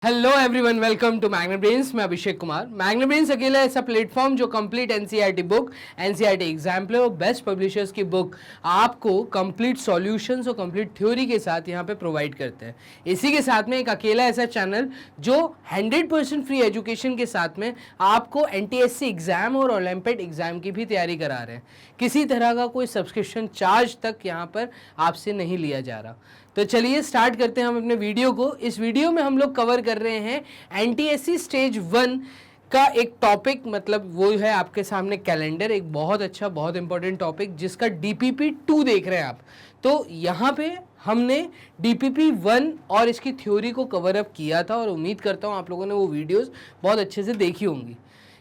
Hello everyone, welcome to Magnet Brains. मैं Abhishek Kumar. Magnet Brains अकेला ऐसा प्लेटफॉर्म जो complete NCERT book, NCERT exemplar और बेस्ट पब्लिशर्स की बुक आपको कंप्लीट सॉल्यूशंस और कंप्लीट थ्योरी के साथ यहाँ पे प्रोवाइड करते हैं। इसी के साथ में एक अकेला ऐसा चैनल जो 100% फ्री एजुकेशन के साथ में आपको एनटीएससी एग्जाम और ओलंपियाड एग्जाम की भी तैयारी करा रहे हैं। किसी तरह का कोई सब्सक्रिप्शन चार्ज तक यहाँ पर आपसे नहीं लिया जा रहा। तो चलिए स्टार्ट करते हैं हम अपने वीडियो को। इस वीडियो में हम लोग कवर कर रहे हैं एनटीएससी स्टेज 1 का एक टॉपिक, मतलब वो है आपके सामने कैलेंडर, एक बहुत अच्छा बहुत इंपॉर्टेंट टॉपिक जिसका डीपीपी 2 देख रहे हैं आप। तो यहाँ पे हमने डीपीपी 1 और इसकी थ्योरी को कवर अप किया था और उम्मीद करता हूँ आप लोगों ने वो वीडियोस बहुत अच्छे से देखी होंगी।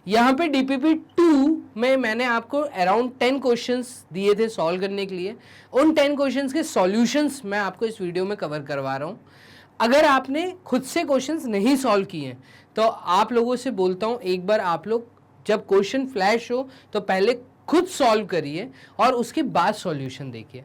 यहाँ पे डीपीपी 2 में मैंने आपको अराउंड 10 क्वेश्चंस दिए थे सॉल्व करने के लिए। उन 10 क्वेश्चंस के सॉल्यूशंस मैं आपको इस वीडियो में कवर करवा रहा हूँ। अगर आपने खुद से क्वेश्चंस नहीं सॉल्व किए तो आप लोगों से बोलता हूँ, एक बार आप लोग जब क्वेश्चन फ्लैश हो तो पहले खुद सॉल्व करिए और उसके बाद सॉल्यूशन देखिए।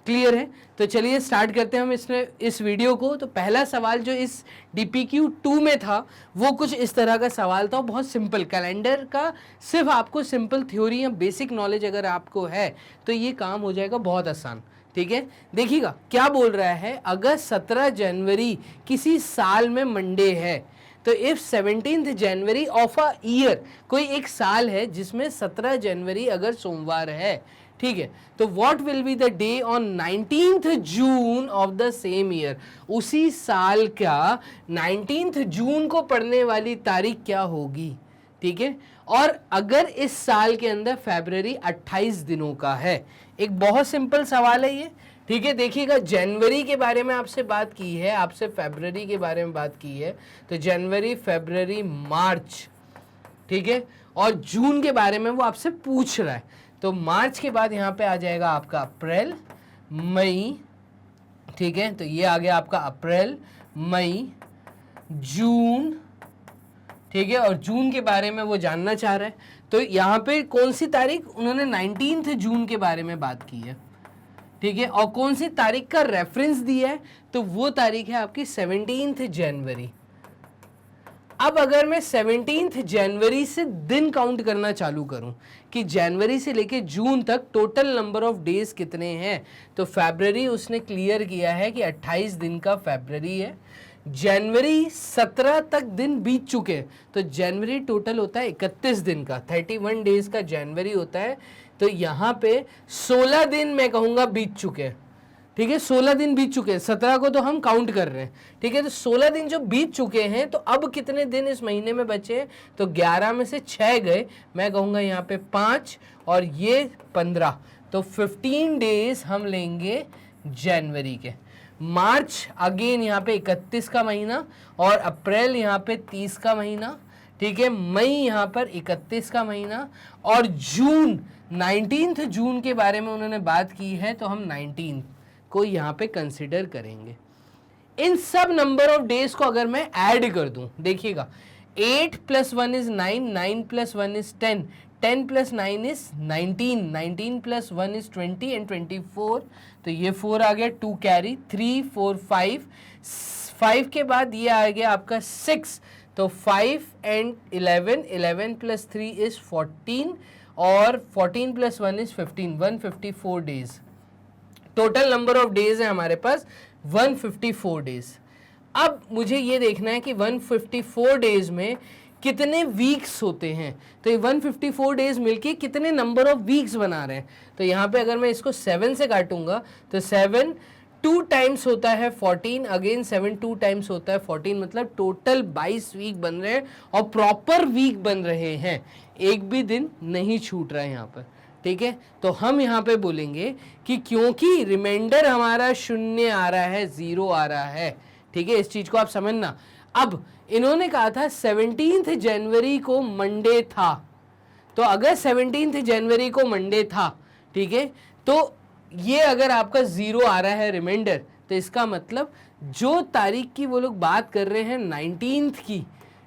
क्लियर है? तो चलिए स्टार्ट करते हैं हम इस वीडियो को। तो पहला सवाल जो इस डीपीक्यू 2 में था वो कुछ इस तरह का सवाल था, बहुत सिंपल। कैलेंडर का सिर्फ आपको सिंपल थ्योरी या बेसिक नॉलेज अगर आपको है तो ये काम हो जाएगा बहुत आसान। ठीक है, देखिएगा क्या बोल रहा है। अगर 17 जनवरी किसी साल में मंडे है तो if 17th January of a year, कोई एक साल है जिसमें 17 जनवरी अगर सोमवार है, ठीक है, तो what will be the day on 19th June of the same year. उसी साल का 19th जून को पड़ने वाली तारीख क्या होगी। ठीक है, और अगर इस साल के अंदर फरवरी 28 दिनों का है। एक बहुत सिंपल सवाल है ये। ठीक है, देखिएगा जनवरी के बारे में आपसे बात की है, आपसे फरवरी के बारे में बात की है, तो जनवरी, फरवरी, मार्च, ठीक है, और जून के बारे में वो आपसे पूछ रहा है। तो मार्च के बाद यहाँ पे आ जाएगा आपका अप्रैल, मई, ठीक है, तो ये आ गया आपका अप्रैल, मई, जून, ठीक है, और जून के बारे में वो जानना चाह रहा है। तो यहाँ पे कौन सी तारीख, उन्होंने 19th जून के बारे में बात की है। ठीक है, और कौन सी तारीख का रेफरेंस दिया है, तो वो तारीख है आपकी 17th जनवरी। अब अगर मैं 17th जनवरी से दिन काउंट करना चालू करूं कि जनवरी से लेके जून तक टोटल नंबर ऑफ डेज कितने हैं, तो फरवरी उसने क्लियर किया है कि 28 दिन का फरवरी है। जनवरी 17 तक दिन बीत चुके हैं, तो जनवरी टोटल होता है 31 दिन का, 31 डेज का जनवरी होता है। तो यहाँ पे 16 दिन मैं कहूँगा बीत चुके हैं। ठीक है, 16 दिन बीत चुके हैं, 17 को तो हम काउंट कर रहे हैं। ठीक है, तो 16 दिन जो बीत चुके हैं, तो अब कितने दिन इस महीने में बचे, तो 11 में से 6 गए, मैं कहूँगा यहाँ पे 5 और ये 15, तो 15 डेज हम लेंगे जनवरी के। मार्च अगेन यहाँ पे 31 का महीना, और अप्रैल यहाँ पे 30 का महीना, ठीक है, मई यहाँ पर 31 का महीना, और जून 19th जून के बारे में उन्होंने बात की है, तो हम 19 को यहाँ पे कंसिडर करेंगे। इन सब नंबर ऑफ डेज को अगर मैं ऐड कर दूं, देखिएगा 8 + 1 is 9, 9 + 1 is 10, 10 + 9 is 19, 19 + 1 is 20 and 24, तो ये 4 आ गया, 2 कैरी, 3 4 5, 5 के बाद ये आ गया आपका 6, तो 5 and 11, 11 + 3 is 14 और 14 + 1 is 15, 154 days. Total number of days है हमारे पास 154 डेज। अब मुझे ये देखना है कि 154 डेज में कितने वीक्स होते हैं, तो ये 154 डेज मिलके कितने नंबर ऑफ वीक्स बना रहे हैं। तो यहाँ पे अगर मैं इसको 7 से काटूंगा तो 7 2 टाइम्स होता है 14, अगेन 7 2 टाइम्स होता है 14, मतलब टोटल 22 वीक बन रहे हैं और प्रॉपर वीक बन रहे हैं, एक भी दिन नहीं छूट रहा है यहाँ पर। ठीक है, तो हम यहाँ पे बोलेंगे कि क्योंकि रिमाइंडर हमारा 0 आ रहा है, 0 आ रहा है। ठीक है, इस चीज को आप समझना। अब इन्होंने कहा था 17th जनवरी को मंडे था, तो अगर 17th जनवरी को मंडे था, ठीक है, तो ये अगर आपका 0 आ रहा है रिमाइंडर, तो इसका मतलब जो तारीख की वो लोग बात कर रहे हैं 19th की,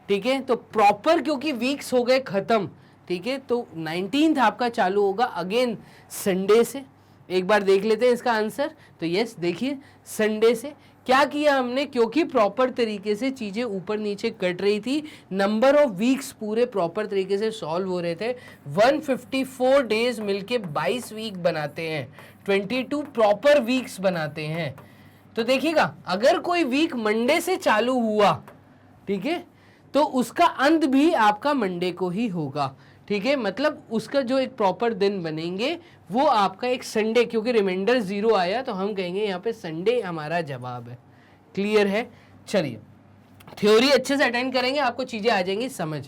ठीक है, तो प्रॉपर क्योंकि वीक्स हो गए खत्म, ठीक है, तो 19th आपका चालू होगा अगेन संडे से। एक बार देख लेते हैं इसका आंसर, तो यस देखिए संडे से क्या किया हमने, क्योंकि प्रॉपर तरीके से चीजें ऊपर नीचे कट रही थी, नंबर ऑफ वीक्स पूरे प्रॉपर तरीके से सॉल्व हो रहे थे। 154 डेज मिलके 22 वीक बनाते हैं, 22 प्रॉपर वीक्स बनाते हैं। तो देखिएगा, अगर कोई वीक मंडे से चालू हुआ, ठीक है, तो उसका अंत भी आपका मंडे को ही होगा, ठीक है। मतलब उसका जो एक प्रॉपर दिन बनेंगे वो आपका एक संडे, क्योंकि रिमाइंडर 0 आया तो हम कहेंगे यहाँ पे संडे हमारा जवाब है। क्लियर है? चलिए, थ्योरी अच्छे से अटेंड करेंगे, आपको चीजें आ जाएंगी समझ।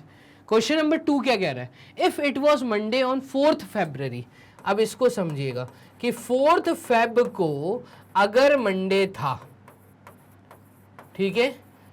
क्वेश्चन नंबर 2 क्या कह रहा है, if it was Monday on 4th February। अब इसको समझिएगा कि 4th Feb को अगर मंडे था, ठीक है,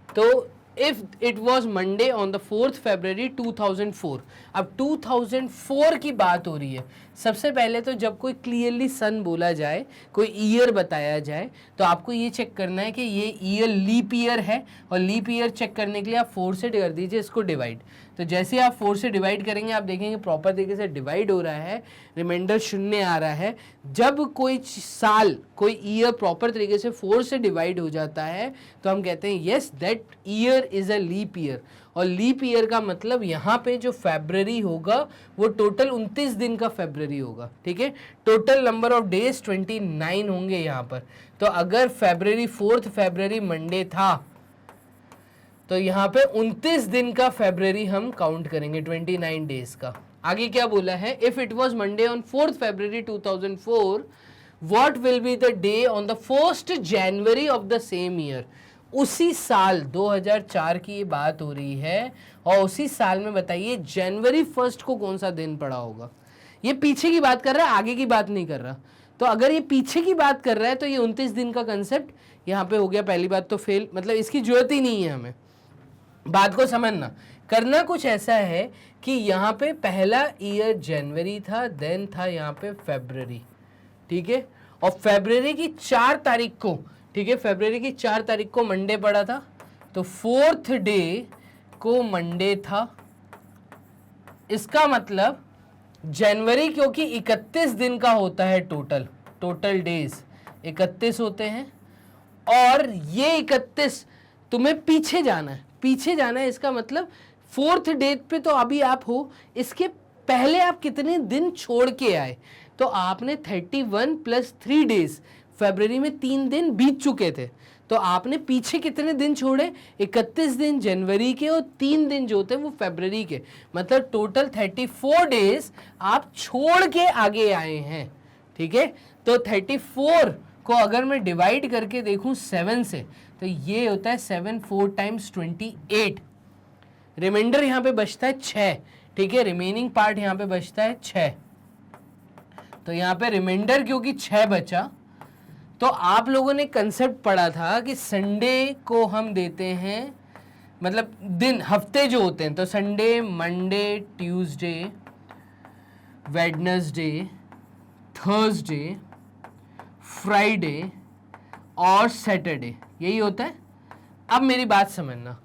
तो if it was Monday on the 4th February 2004। अब 2004 की बात हो रही है। सबसे पहले तो जब कोई क्लियरली सन बोला जाए, कोई ईयर बताया जाए, तो आपको ये चेक करना है कि ये ईयर लीप ईयर है, और लीप ईयर चेक करने के लिए आप 4 से कर दीजिए इसको डिवाइड। तो जैसे आप 4 से डिवाइड करेंगे आप देखेंगे प्रॉपर तरीके से डिवाइड हो रहा है, रिमाइंडर 0 आ रहा है। जब कोई साल, कोई ईयर प्रॉपर तरीके से 4 से डिवाइड हो जाता है तो हम कहते हैं yes that year is a leap year. और लीप ईयर का मतलब यहाँ पे जो फेब्रवरी होगा वो टोटल 29 दिन का फेब्रवरी होगा, ठीक है। टोटल नंबर ऑफ डेज 29 होंगे यहाँ पर। तो अगर फेब्रवरी 4th February मंडे था तो यहाँ पे 29 दिन का फेब्रवरी हम काउंट करेंगे, 29 डेज का। आगे क्या बोला है, if it was Monday on 4th February 2004 what will be the day on the 1st January of the same year. उसी साल 2004 की ये बात हो रही है, और उसी साल में बताइए जनवरी 1 को कौन सा दिन पड़ा होगा। ये पीछे की बात कर रहा है, आगे की बात नहीं कर रहा। तो अगर ये पीछे की बात कर रहा है तो ये 29 दिन का कंसेप्ट यहाँ पे हो गया। पहली बात तो फेल, मतलब इसकी जरूरत ही नहीं है हमें। बात को समझना, करना कुछ ऐसा है कि यहाँ पे पहला ईयर जनवरी था, देन था यहाँ पे फेब्रवरी, ठीक है। और फेब्रवरी की 4 तारीख को, ठीक है, फेब्रवरी की 4 तारीख को मंडे पड़ा था, तो 4th डे को मंडे था। इसका मतलब जनवरी, क्योंकि 31 दिन का होता है टोटल डेज 31 होते हैं, और ये 31 तुम्हें पीछे जाना है। इसका मतलब 4th डेट पे तो अभी आप हो, इसके पहले आप कितने दिन छोड़ के आए, तो आपने 31 + 3 डेज, फरवरी में 3 दिन बीत चुके थे, तो आपने पीछे कितने दिन छोड़े, 31 दिन जनवरी के और 3 दिन जो थे वो फरवरी के। मतलब टोटल 34 डेज आप छोड़ के आगे आए हैं, ठीक है। तो 34 को अगर मैं डिवाइड करके देखूं 7 से, तो ये होता है 7 4 × 28। रिमाइंडर यहाँ पे बचता है 6, ठीक है, रिमेनिंग पार्ट यहाँ पे बचता है 6। तो यहाँ पे रिमाइंडर क्योंकि 6 बचा, तो आप लोगों ने कंसेप्ट पढ़ा था कि संडे को हम देते हैं, मतलब दिन, हफ्ते जो होते हैं, तो Sunday, Monday, Tuesday, Wednesday, Thursday, Friday और सैटरडे, यही होता है। अब मेरी बात समझना,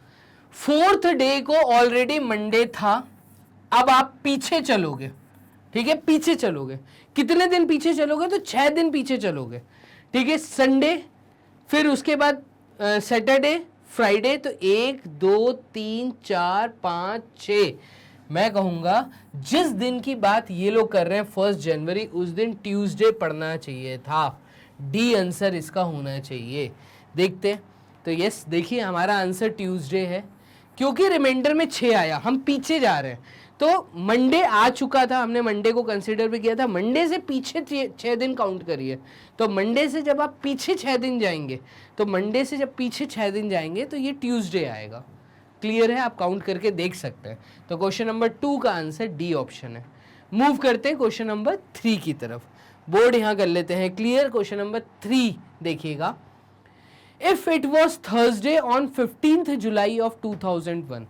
4th डे को ऑलरेडी मंडे था, अब आप पीछे चलोगे, ठीक है, पीछे चलोगे, कितने दिन पीछे चलोगे, तो 6 दिन पीछे चलोगे, ठीक है। संडे, फिर उसके बाद सैटरडे, फ्राइडे, तो 1 2 3 4 5 6। मैं कहूँगा जिस दिन की बात ये लोग कर रहे हैं 1 जनवरी, उस दिन ट्यूसडे पढ़ना चाहिए था। डी आंसर इसका होना चाहिए। देखते हैं, तो यस, देखिए हमारा आंसर ट्यूसडे है, क्योंकि रिमाइंडर में 6 आया, हम पीछे जा रहे हैं। तो मंडे आ चुका था, हमने मंडे को कंसीडर भी किया था, मंडे से पीछे 6 दिन काउंट करिए। तो मंडे से जब आप पीछे 6 दिन जाएंगे, तो मंडे से जब पीछे 6 दिन जाएंगे तो ये ट्यूसडे आएगा। क्लियर है, आप काउंट करके देख सकते हैं। तो क्वेश्चन नंबर 2 का आंसर डी ऑप्शन है। मूव करते हैं क्वेश्चन नंबर 3 की तरफ। बोर्ड यहां कर लेते हैं क्लियर। क्वेश्चन नंबर 3 देखिएगा, if it was Thursday on 15th July of 2001।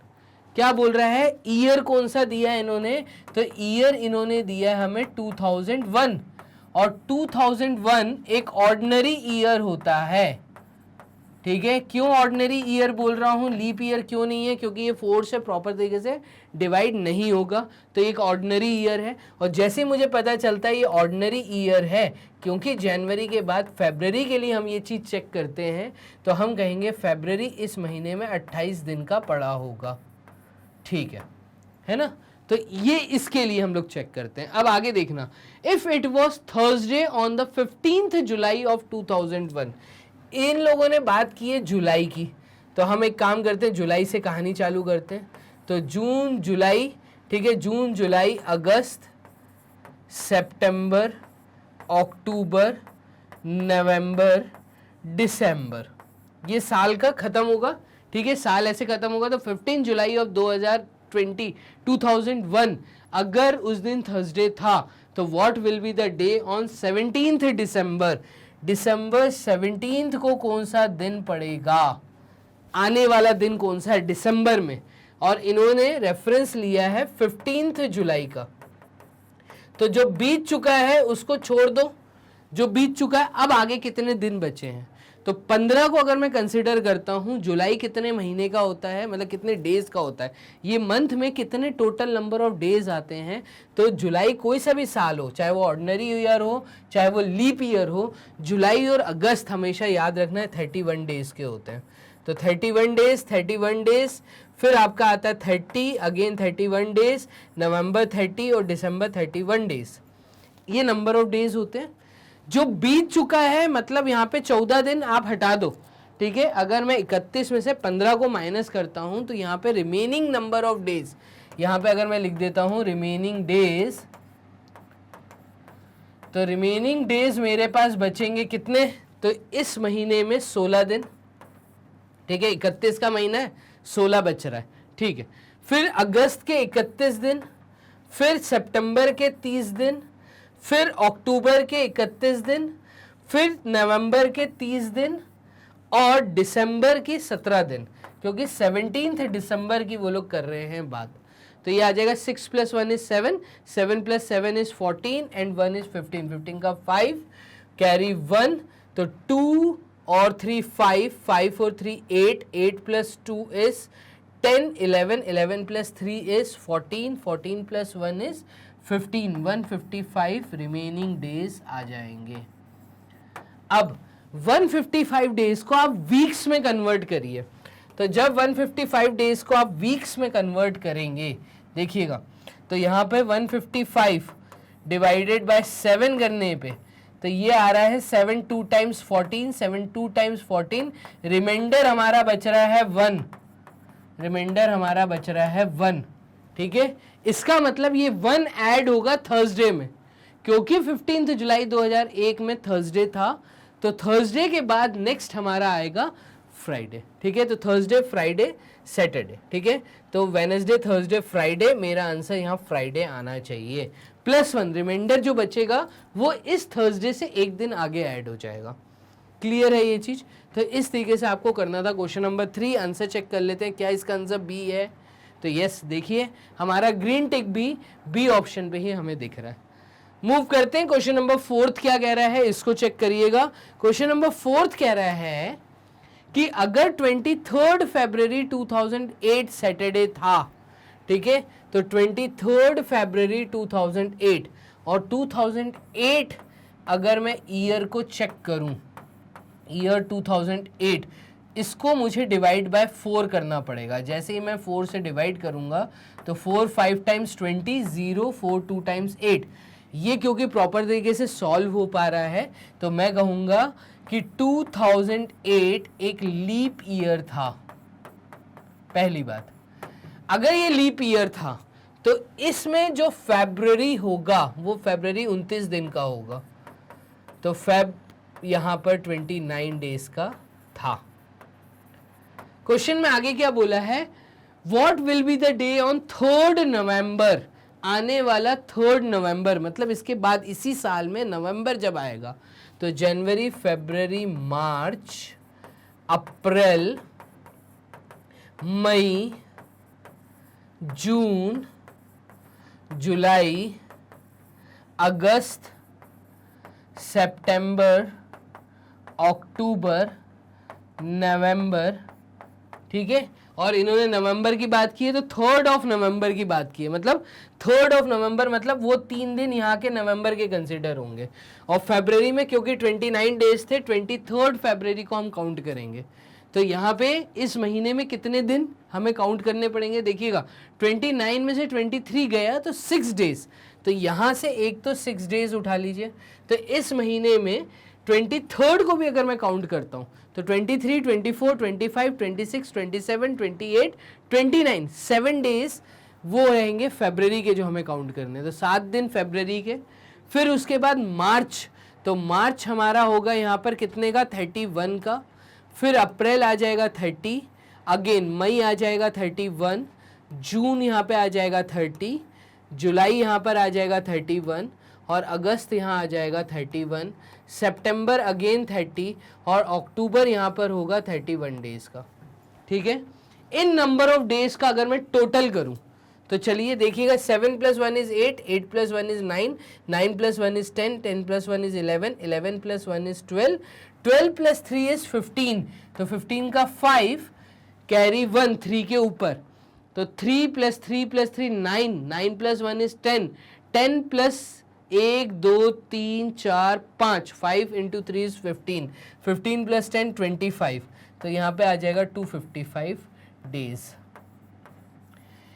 क्या बोल रहा है, ईयर कौन सा दिया है इन्होंने, तो ईयर इन्होंने दिया है हमें 2001, और 2001 एक ऑर्डिनरी ईयर होता है, ठीक है। क्यों ऑर्डिनरी ईयर बोल रहा हूँ, लीप ईयर क्यों नहीं है, क्योंकि ये 4 से प्रॉपर तरीके से डिवाइड नहीं होगा, तो एक ऑर्डिनरी ईयर है। और जैसे मुझे पता चलता है ये ऑर्डिनरी ईयर है, क्योंकि जनवरी के बाद फरवरी के लिए हम ये चीज़ चेक करते हैं, तो हम कहेंगे फरवरी इस महीने में 28 दिन का पड़ा होगा, ठीक है ना। तो ये इसके लिए हम लोग चेक करते हैं। अब आगे देखना, if it was Thursday on the 15th July of 2001, इन लोगों ने बात की है जुलाई की, तो हम एक काम करते हैं, जुलाई से कहानी चालू करते हैं। तो जून जुलाई, ठीक है, जून जुलाई अगस्त सितंबर अक्टूबर नवंबर दिसंबर, ये साल का खत्म होगा, ठीक है, साल ऐसे खत्म होगा। तो 15 जुलाई ऑफ 2001 अगर उस दिन थर्सडे था, तो what will be the day on 17th दिसंबर, दिसंबर 17 को कौन सा दिन पड़ेगा, आने वाला दिन कौन सा है दिसंबर में, और इन्होंने रेफरेंस लिया है 15 जुलाई का। तो जो बीत चुका है उसको छोड़ दो, जो बीत चुका है, अब आगे कितने दिन बचे हैं, तो 15 को अगर मैं कंसिडर करता हूं, जुलाई कितने महीने का होता है, मतलब कितने डेज का होता है, ये मंथ में कितने टोटल नंबर ऑफ डेज आते हैं, तो जुलाई कोई सा भी साल हो, चाहे वो ऑर्डिनरी ईयर हो चाहे वो लीप ईयर हो, जुलाई और अगस्त हमेशा याद रखना है 31 डेज के होते हैं। तो 31 डेज, फिर आपका आता है 30, अगेन 31 डेज, नवंबर 30 और दिसंबर 31 डेज, ये नंबर ऑफ डेज होते हैं। जो बीत चुका है, मतलब यहाँ पे 14 दिन आप हटा दो, ठीक है। अगर मैं 31 में से 15 को माइनस करता हूं, तो यहाँ पे रिमेनिंग नंबर ऑफ डेज, यहाँ पे अगर मैं लिख देता हूं रिमेनिंग डेज, तो रिमेनिंग डेज मेरे पास बचेंगे कितने, तो इस महीने में 16 दिन, ठीक है, 31 का महीना है, 16 बच रहा है, ठीक है। फिर अगस्त के 31 दिन, फिर सितंबर के 30 दिन, फिर अक्टूबर के 31 दिन, फिर नवंबर के 30 दिन, और दिसंबर की 17 दिन, क्योंकि 17 दिसंबर की वो लोग कर रहे हैं बात। तो ये आ जाएगा 6 + 1 = 7, 7 + 7 = 14 एंड 1 = 15, 15 का 5 कैरी 1, तो 2 और 3 5, 5 और 3 8, 8 + 2 = 10, 11, 11 + 3 = 14, 14 + 1 = 15, 155 रिमेनिंग डेज आ जाएंगे। अब 155 डेज को आप वीक्स में कन्वर्ट करिए। तो जब 155 डेज को आप वीक्स में कन्वर्ट करेंगे, देखिएगा, तो यहाँ पे 155 डिवाइडेड बाय 7 करने पे, तो ये आ रहा है 7 2 × 14, 7 2 × 14, रिमाइंडर हमारा बच रहा है 1, रिमाइंडर हमारा बच रहा है 1, ठीक है। इसका मतलब ये 1 ऐड होगा थर्सडे में, क्योंकि 15 जुलाई 2001 में थर्सडे था, तो थर्सडे के बाद नेक्स्ट हमारा आएगा फ्राइडे, ठीक है। तो थर्सडे फ्राइडे सैटरडे, ठीक है। तो वेडनेसडे थर्सडे फ्राइडे, मेरा आंसर यहाँ फ्राइडे आना चाहिए। +1 रिमाइंडर जो बचेगा वो इस थर्सडे से एक दिन आगे ऐड हो जाएगा। क्लियर है ये चीज। तो इस तरीके से आपको करना था। क्वेश्चन नंबर 3 आंसर चेक कर लेते हैं, क्या इसका आंसर बी है, तो यस, देखिए हमारा ग्रीन टिक बी ऑप्शन पे ही हमें दिख रहा है। मूव करते हैं, क्वेश्चन नंबर 4 क्या कह रहा है, इसको चेक करिएगा। क्वेश्चन नंबर 4 कह रहा है कि अगर 23 फरवरी 2008 सैटरडे था, ठीक है, तो 23 फरवरी 2008 और 2008 अगर मैं ईयर को चेक करूं, ईयर 2008, इसको मुझे डिवाइड बाय 4 करना पड़ेगा। जैसे ही मैं 4 से डिवाइड करूंगा तो 4 5 × 20, 0 4 2 × 8, ये क्योंकि प्रॉपर तरीके से सॉल्व हो पा रहा है, तो मैं कहूंगा कि 2008 एक लीप ईयर था। पहली बात, अगर ये लीप ईयर था तो इसमें जो फरवरी होगा वो फरवरी 29 दिन का होगा, तो फेब यहां पर 29 डेज का था। क्वेश्चन में आगे क्या बोला है, what will be the day on 3 नवंबर, आने वाला 3 नवंबर, मतलब इसके बाद इसी साल में नवंबर जब आएगा, तो जनवरी फरवरी मार्च अप्रैल मई जून जुलाई अगस्त सितंबर अक्टूबर नवंबर, ठीक है, और इन्होंने नवंबर की बात की है तो 3rd ऑफ नवंबर की बात की है, मतलब 3rd ऑफ नवंबर, मतलब वो 3 दिन यहाँ के नवंबर के कंसिडर होंगे। और फरवरी में क्योंकि 29 डेज थे, 23rd फरवरी को हम काउंट करेंगे। तो यहाँ पे इस महीने में कितने दिन हमें काउंट करने पड़ेंगे, देखिएगा 29 में से 23 गया तो 6 डेज, तो यहाँ से एक तो 6 डेज उठा लीजिए। तो इस महीने में 23rd को भी अगर मैं काउंट करता हूँ तो 23, 24, 25, 26, 27, 28, 29, 7 डेज वो रहेंगे फरवरी के जो हमें काउंट करने, तो 7 दिन फरवरी के। फिर उसके बाद मार्च, तो मार्च हमारा होगा यहाँ पर कितने का, 31 का। फिर अप्रैल आ जाएगा 30, अगेन मई आ जाएगा 31, जून यहाँ पे आ जाएगा 30, जुलाई यहाँ पर आ जाएगा 31, और अगस्त यहाँ आ जाएगा 31, सितंबर अगेन 30, और अक्टूबर यहाँ पर होगा 31 डेज का, ठीक है। इन नंबर ऑफ डेज का अगर मैं टोटल करूं तो चलिए देखिएगा, 7 + 1 = 8, 8 + 1 = 9, 9 + 1 = 10, 10 + 1 = 11, 11 + 1 = 12, 12 + 3 = 15, तो 15 का 5 कैरी 1 3 के ऊपर, तो 3 + 3 + 3 9, 9 + 1 = 10, 10 + 1 2 3 4 5, 5 × 3 = 15, 15 + 10 25, तो यहाँ पे आ जाएगा 255 डेज।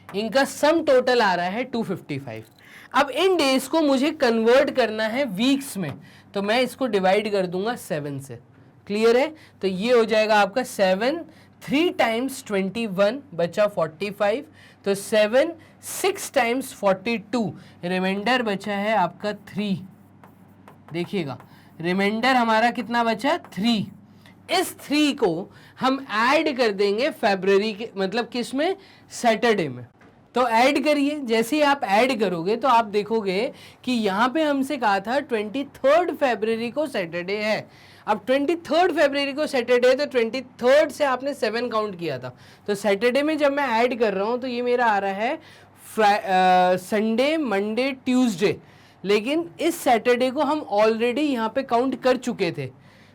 इनका सम टोटल आ रहा है 255। अब इन डेज को मुझे कन्वर्ट करना है वीक्स में, तो मैं इसको डिवाइड कर दूंगा 7 से, क्लियर है। तो ये हो जाएगा आपका 7, 3 × 21 बचा 45, तो 7, 6 × 42, रिमाइंडर बचा है आपका 3, देखिएगा रिमाइंडर हमारा कितना बचा, 3। इस 3 को हम ऐड कर देंगे फरवरी के, मतलब किस में, सैटरडे में। तो ऐड करिए, जैसे ही आप ऐड करोगे तो आप देखोगे कि यहाँ पे हमसे कहा था 23rd फरवरी को सैटरडे है। अब 23rd फरवरी को सैटरडे है तो 23rd से आपने 7 काउंट किया था, तो सैटरडे में जब मैं ऐड कर रहा हूँ तो ये मेरा आ रहा है संडे, मंडे, ट्यूसडे, लेकिन इस सैटरडे को हम ऑलरेडी यहाँ पे काउंट कर चुके थे।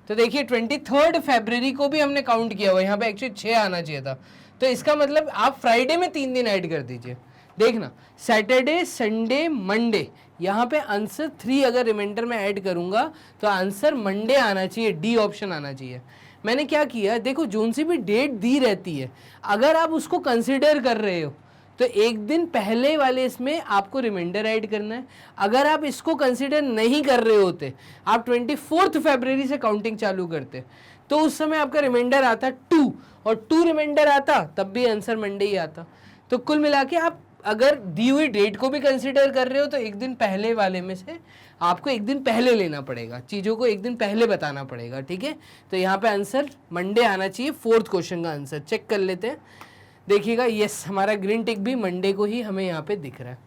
तो देखिए 23rd फरवरी को भी हमने काउंट किया हुआ, यहाँ पे एक्चुअली 6 आना चाहिए था, तो इसका मतलब आप फ्राइडे में 3 दिन ऐड कर दीजिए। देखना सैटरडे, संडे, मंडे, यहाँ पे आंसर 3 अगर रिमाइंडर में ऐड करूंगा तो आंसर मंडे आना चाहिए, डी ऑप्शन आना चाहिए। मैंने क्या किया, देखो जोन सी भी डेट दी रहती है, अगर आप उसको कंसिडर कर रहे हो तो एक दिन पहले वाले इसमें आपको रिमाइंडर ऐड करना है। अगर आप इसको कंसिडर नहीं कर रहे होते, आप 24 फरवरी से काउंटिंग चालू करते, तो उस समय आपका रिमाइंडर आता 2, और 2 रिमाइंडर आता तब भी आंसर मंडे ही आता। तो कुल मिला के आप अगर दी हुई डेट को भी कंसिडर कर रहे हो तो एक दिन पहले वाले में से आपको एक दिन पहले लेना पड़ेगा, चीज़ों को एक दिन पहले बताना पड़ेगा, ठीक है। तो यहाँ पे आंसर मंडे आना चाहिए। 4th क्वेश्चन का आंसर चेक कर लेते हैं, देखिएगा यस हमारा ग्रीन टिक भी मंडे को ही हमें यहाँ पे दिख रहा है।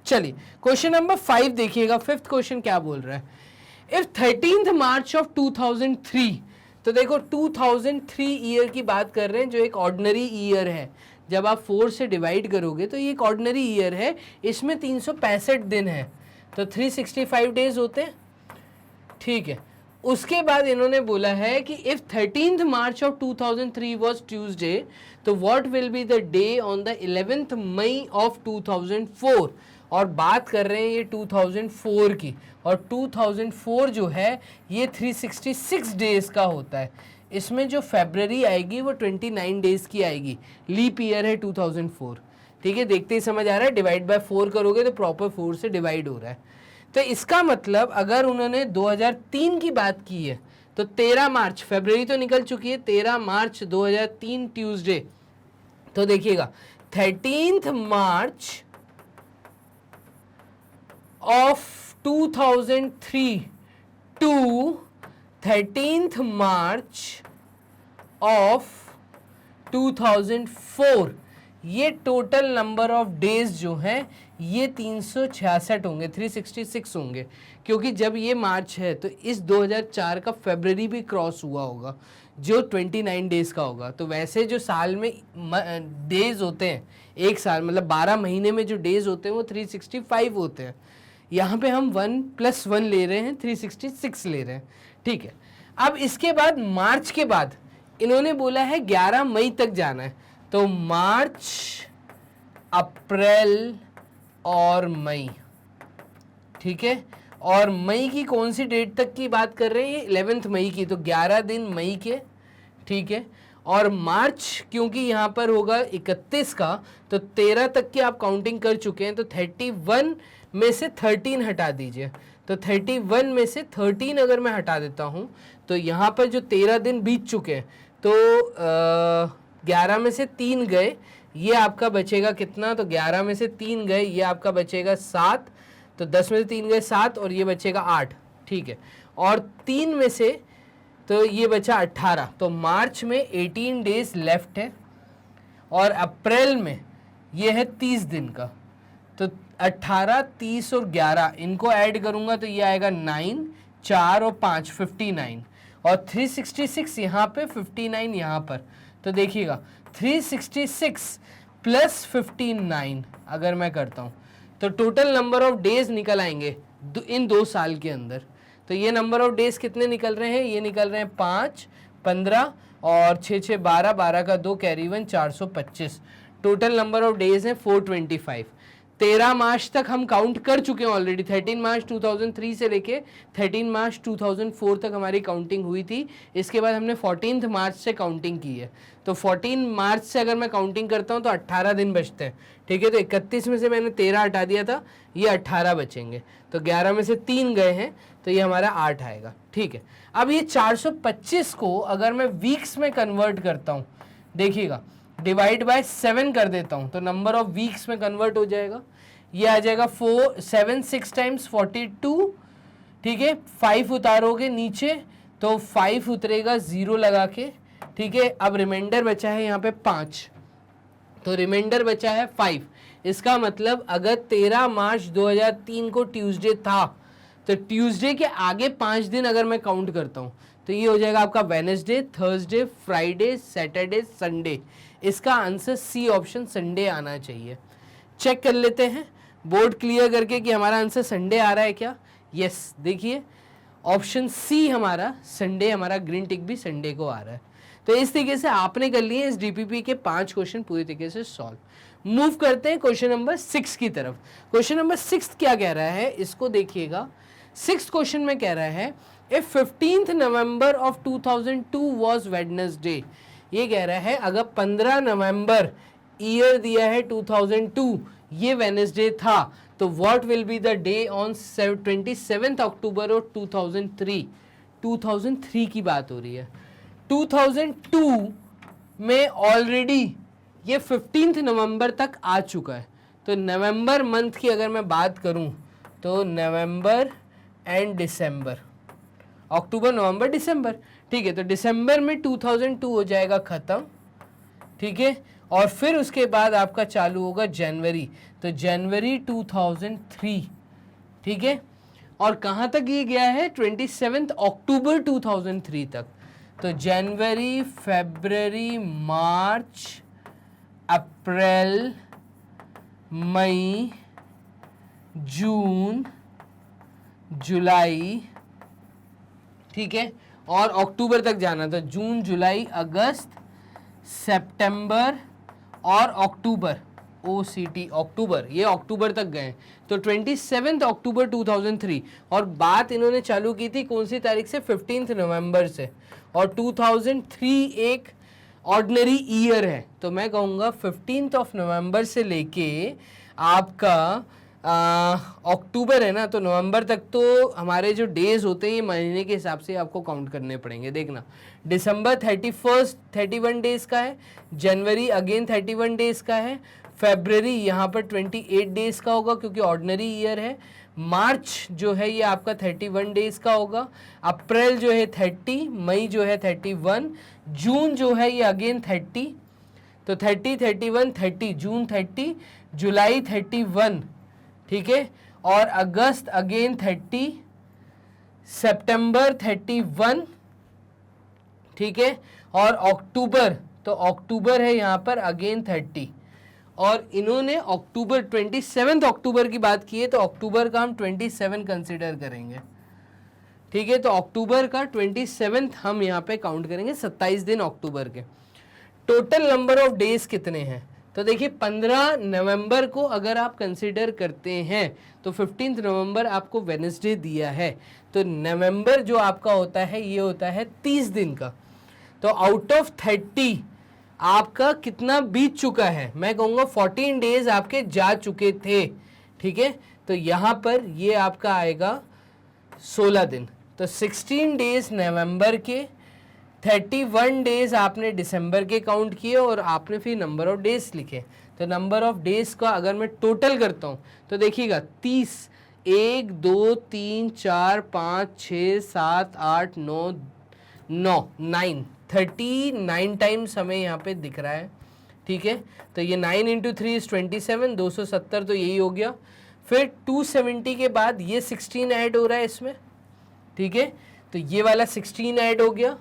चलिए क्वेश्चन नंबर 5 देखिएगा, 5th क्वेश्चन क्या बोल रहा है, इफ 13th मार्च ऑफ 2003, तो देखो 2003 ईयर की बात कर रहे हैं जो एक ऑर्डिनरी ईयर है। जब आप 4 से डिवाइड करोगे तो ये एक ऑर्डिनरी ईयर है, इसमें 365 दिन है, तो 365 डेज होते हैं, ठीक है। उसके बाद इन्होंने बोला है कि if 13th March of 2003 was Tuesday, तो what will be the day on the 11th May of 2004, और बात कर रहे हैं ये 2004 की, और 2004 जो है ये 366 डेज का होता है। इसमें जो फरवरी आएगी वो 29 डेज की आएगी, लीप ईयर है 2004, ठीक है। देखते ही समझ आ रहा है, डिवाइड बाय 4 करोगे तो प्रॉपर 4 से डिवाइड हो रहा है। तो इसका मतलब अगर उन्होंने 2003 की बात की है तो 13 मार्च, फरवरी तो निकल चुकी है, 13 मार्च 2003 ट्यूसडे, तो देखिएगा 13th March of 2003 to 13th March of 2004, ये टोटल नंबर ऑफ डेज जो हैं ये 366 होंगे, 366 होंगे, क्योंकि जब ये मार्च है तो इस 2004 का फरवरी भी क्रॉस हुआ होगा जो 29 डेज का होगा। तो वैसे जो साल में डेज होते हैं, एक साल मतलब 12 महीने में जो डेज होते हैं वो 365 होते हैं। यहाँ पे हम 1 + 1 ले रहे हैं, 366 ले रहे हैं, ठीक है। अब इसके बाद मार्च के बाद इन्होंने बोला है 11 मई तक जाना है, तो मार्च, अप्रैल और मई, ठीक है। और मई की कौन सी डेट तक की बात कर रहे हैं, 11 मई की, तो 11 दिन मई के, ठीक है। और मार्च क्योंकि यहाँ पर होगा 31 का, तो 13 तक की आप काउंटिंग कर चुके हैं, तो 31 में से 13 हटा दीजिए। तो 31 में से 13 अगर मैं हटा देता हूँ तो यहाँ पर जो 13 दिन बीत चुके हैं, तो 11 में से 3 गए, ये आपका बचेगा कितना, तो 11 में से 3 गए, ये आपका बचेगा 7, तो 10 में से 3 गए 7 और ये बचेगा 8, ठीक है। और 3 में से तो ये बचा 18, तो मार्च में 18 डेज लेफ्ट है और अप्रैल में ये है 30 दिन का, तो 18, 30 और 11 इनको ऐड करूंगा तो ये आएगा 9, 4 और 5 59, और 366 यहाँ पे 59 यहाँ पर, तो देखिएगा 366 प्लस 59 अगर मैं करता हूँ तो टोटल नंबर ऑफ डेज निकल आएंगे इन 2 साल के अंदर। तो ये नंबर ऑफ डेज कितने निकल रहे हैं, ये निकल रहे हैं 5, 15 और 6, 6 12, 12 का 2 carry 1, 425। Total number of days हैं 425। 13 मार्च तक हम काउंट कर चुके हैं ऑलरेडी। 13 मार्च 2003 से लेके 13 मार्च 2004 तक हमारी काउंटिंग हुई थी। इसके बाद हमने 14 मार्च से काउंटिंग की है, तो 14 मार्च से अगर मैं काउंटिंग करता हूं तो 18 दिन बचते हैं, ठीक है। तो 31 में से मैंने 13 हटा दिया था, ये 18 बचेंगे, तो 11 में से 3 गए हैं, तो ये हमारा 8 आएगा, ठीक है। अब ये 425 को अगर मैं वीक्स में कन्वर्ट करता हूँ, देखिएगा डिवाइड बाय 7 कर देता हूँ तो नंबर ऑफ वीक्स में कन्वर्ट हो जाएगा। ये आ जाएगा 4, 7, 6 टाइम्स 42, ठीक है। 5 उतारोगे नीचे तो 5 उतरेगा 0 लगा के, ठीक है। अब रिमाइंडर बचा है यहाँ पे 5, तो रिमाइंडर बचा है 5। इसका मतलब अगर 13 मार्च 2003 को ट्यूसडे था, तो ट्यूसडे के आगे 5 दिन अगर मैं काउंट करता हूँ तो ये हो जाएगा आपका Wednesday, Thursday, Friday, Saturday, Sunday. इसका आंसर सी ऑप्शन संडे आना चाहिए। चेक कर लेते हैं बोर्ड क्लियर करके कि हमारा आंसर संडे आ रहा है क्या। यस, देखिए ऑप्शन सी हमारा संडे, हमारा ग्रीन टिक भी संडे को आ रहा है। तो इस तरीके से आपने कर लिए इस डीपीपी के 5 क्वेश्चन पूरी तरीके से सॉल्व। मूव करते हैं क्वेश्चन नंबर 6 की तरफ। क्वेश्चन नंबर 6 क्या कह रहा है, इसको देखिएगा। 6th क्वेश्चन में कह रहा है if 15th November of 2002 was Wednesday. ये कह रहा है अगर 15 नवंबर ईयर दिया है 2002, ये वेडनेसडे था, तो what will be the day on 27 October of 2003। 2003 की बात हो रही है। 2002 में ऑलरेडी ये 15th नवंबर तक आ चुका है, तो नवंबर मंथ की अगर मैं बात करूं तो नवंबर एंड दिसंबर, अक्टूबर, नवंबर, दिसंबर, ठीक है। तो दिसंबर में 2002 हो जाएगा ख़त्म, ठीक है। और फिर उसके बाद आपका चालू होगा जनवरी, तो जनवरी 2003, ठीक है। और कहाँ तक ये गया है, 27 अक्टूबर 2003 तक। तो जनवरी, फरवरी, मार्च, अप्रैल, मई, जून, जुलाई, ठीक है। और अक्टूबर तक जाना था, जून, जुलाई, अगस्त, सितंबर और अक्टूबर, OCT अक्टूबर, ये अक्टूबर तक गए। तो 27 अक्टूबर 2003, और बात इन्होंने चालू की थी कौन सी तारीख से, 15 नवंबर से। और 2003 एक ऑर्डिनरी ईयर है, तो मैं कहूँगा 15 नवंबर से लेके आपका अक्टूबर है ना, तो नवंबर तक तो हमारे जो डेज होते हैं ये महीने के हिसाब से आपको काउंट करने पड़ेंगे। देखना, दिसंबर 31 डेज का है, जनवरी अगेन 31 डेज का है, फरवरी यहाँ पर 28 डेज का होगा क्योंकि ऑर्डिनरी ईयर है, मार्च जो है ये आपका 31 डेज का होगा, अप्रैल जो है 30, मई जो है 31, जून जो है ये अगेन 30, तो 30, 31, 30, जून 30, जुलाई 31, ठीक है। और अगस्त अगेन 30, सितंबर 31, ठीक है। और अक्टूबर, तो अक्टूबर है यहाँ पर अगेन 30। और इन्होंने अक्टूबर 27 अक्टूबर की बात की है, तो अक्टूबर का हम 27 कंसिडर करेंगे, ठीक है। तो अक्टूबर का 27 हम यहाँ पे काउंट करेंगे, 27 दिन अक्टूबर के। टोटल नंबर ऑफ डेज कितने हैं? तो देखिए 15 नवंबर को अगर आप कंसीडर करते हैं तो 15 नवंबर आपको वेडनेसडे दिया है, तो नवंबर जो आपका होता है ये होता है 30 दिन का। तो आउट ऑफ 30 आपका कितना बीत चुका है? मैं कहूँगा 14 डेज आपके जा चुके थे, ठीक है। तो यहाँ पर ये आपका आएगा 16 दिन। तो 16 डेज नवंबर के, 31 डेज आपने दिसंबर के काउंट किए और आपने फिर नंबर ऑफ डेज लिखे। तो नंबर ऑफ डेज का अगर मैं टोटल करता हूँ तो देखिएगा 30, 1 2 3 4 5 6 7 8 9 9 39 टाइम्स हमें यहाँ पे दिख रहा है, ठीक है। तो ये 9 × 3 = 27, 270 तो यही हो गया। फिर 270 के बाद ये 16 ऐड हो रहा है इसमें, ठीक है। तो ये वाला 16 ऐड हो गया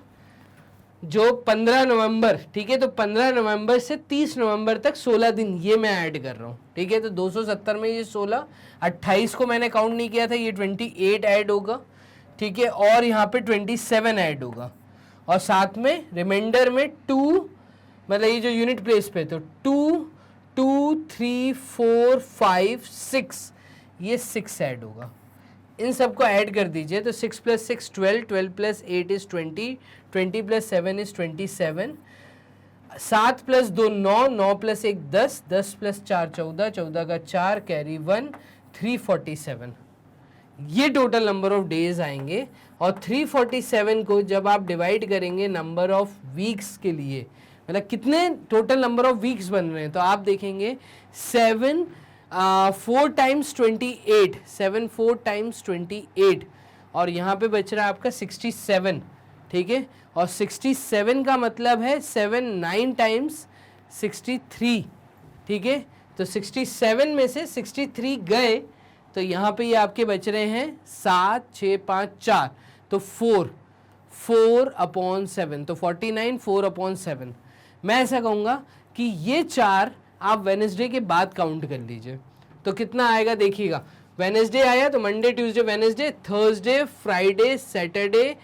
जो 15 नवंबर, ठीक है। तो 15 नवंबर से 30 नवंबर तक 16 दिन ये मैं ऐड कर रहा हूँ, ठीक है। तो 270 में ये 16, 28 को मैंने काउंट नहीं किया था, ये 28 ऐड होगा, ठीक है। और यहाँ पे 27 ऐड होगा और साथ में रिमाइंडर में 2, मतलब ये जो यूनिट प्लेस पे, तो 2 2 3 4 5 6, ये 6 ऐड होगा। इन सबको ऐड कर दीजिए तो 6 + 6 12, 12 + 8 = 20, 20 + 7 = 27, 7 + 2 9, 9 + 1 10, 10 + 4 14, 14 का 4 कैरी 1, 347 ये टोटल नंबर ऑफ डेज आएंगे। और 347 को जब आप डिवाइड करेंगे नंबर ऑफ वीक्स के लिए, मतलब कितने टोटल नंबर ऑफ वीक्स बन रहे हैं, तो आप देखेंगे 7 4 × 28, 7 4 × 28 और यहाँ पे बच रहा है आपका 67, ठीक है। और 67 का मतलब है 7 9 × 63, ठीक है। तो 67 में से 63 गए तो यहाँ पे ये आपके बच रहे हैं 7 6 5 4, तो 4/7, तो 49 4/7। मैं ऐसा कहूँगा कि ये 4 आप वेडनेसडे के बाद काउंट कर लीजिए तो कितना आएगा देखिएगा। वेडनेसडे आया तो Monday Tuesday Wednesday, Thursday Friday Saturday,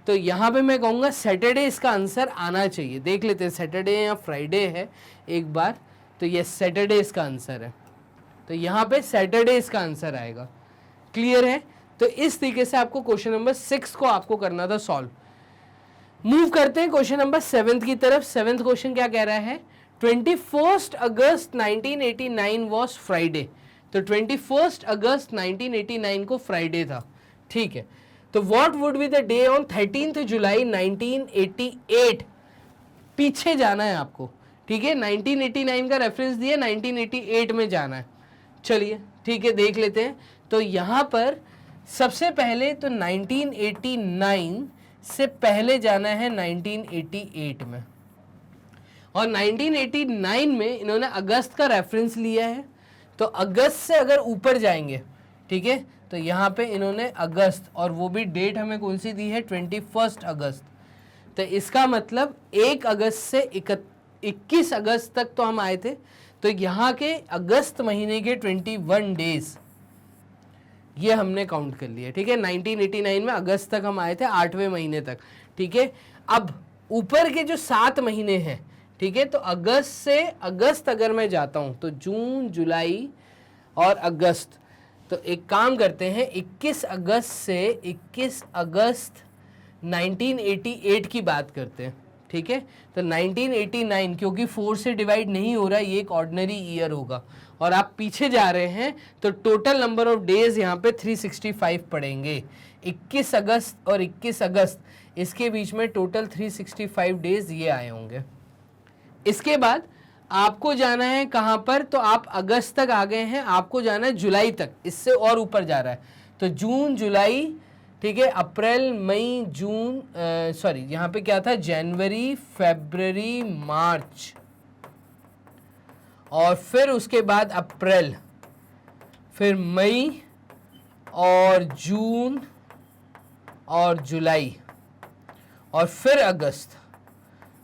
तो यहाँ पे मैं कहूँगा सैटरडे इसका आंसर आना चाहिए। देख लेते हैं सैटरडे या फ्राइडे है एक बार, तो ये सैटरडे इसका आंसर है, तो यहाँ पे सैटरडे इसका आंसर आएगा। क्लियर है? तो इस तरीके से आपको क्वेश्चन नंबर 6 को आपको करना था सॉल्व। मूव करते हैं क्वेश्चन नंबर 7 की तरफ। 7th क्वेश्चन क्या कह रहा है? 21 अगस्त 1989 वॉज फ्राइडे। तो 21 अगस्त 1989 को फ्राइडे था, ठीक है। तो what would be the day on 13 जुलाई 1988? पीछे जाना है आपको, ठीक है। 1989 का रेफरेंस दिया, 1988 में जाना है। चलिए ठीक है, देख लेते हैं। तो यहाँ पर सबसे पहले तो 1989 से पहले जाना है 1988 में, और 1989 में इन्होंने अगस्त का रेफरेंस लिया है, तो अगस्त से अगर ऊपर जाएंगे, ठीक है, तो यहाँ पे इन्होंने अगस्त, और वो भी डेट हमें कौन सी दी है? 21 अगस्त। तो इसका मतलब 1 अगस्त से 21 अगस्त तक तो हम आए थे, तो यहाँ के अगस्त महीने के 21 डेज ये हमने काउंट कर लिए, ठीक है। 1989 में अगस्त तक हम आए थे, 8वें महीने तक, ठीक है। अब ऊपर के जो 7 महीने हैं, ठीक है, तो अगस्त से अगस्त अगर मैं जाता हूं तो जून जुलाई और अगस्त, तो एक काम करते हैं 21 अगस्त से 21 अगस्त 1988 की बात करते हैं, ठीक है। तो 1989 क्योंकि 4 से डिवाइड नहीं हो रहा, ये एक ऑर्डिनरी ईयर होगा, और आप पीछे जा रहे हैं तो टोटल नंबर ऑफ डेज यहाँ पे 365 पड़ेंगे। 21 अगस्त और 21 अगस्त इसके बीच में टोटल 365 डेज ये आए होंगे। इसके बाद आपको जाना है कहाँ पर? तो आप अगस्त तक आ गए हैं, आपको जाना है जुलाई तक, इससे और ऊपर जा रहा है, तो जून जुलाई, ठीक है, अप्रैल मई जून, सॉरी यहाँ पे क्या था? जनवरी फरवरी मार्च, और फिर उसके बाद अप्रैल, फिर मई और जून और जुलाई, और फिर अगस्त।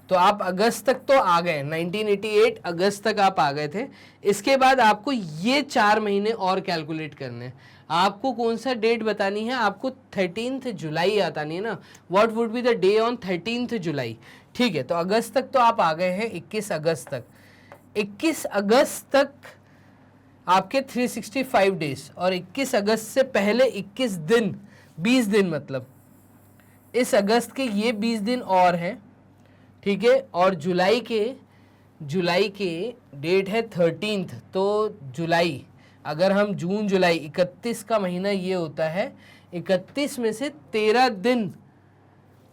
तो आप अगस्त तक तो आ गए, 1988 अगस्त तक आप आ गए थे। इसके बाद आपको ये 4 महीने और कैलकुलेट करने हैं। आपको कौन सा डेट बतानी है, आपको 13 जुलाई बतानी है ना, what would be the day on 13 जुलाई। ठीक है, तो अगस्त तक तो आप आ गए हैं, 21 अगस्त तक। 21 अगस्त तक आपके 365 डेज, और 21 अगस्त से पहले 21 दिन, 20 दिन, मतलब इस अगस्त के ये 20 दिन और हैं। ठीक है, और जुलाई के डेट है 13, तो जुलाई, अगर हम जून जुलाई 31 का महीना ये होता है, 31 में से 13 दिन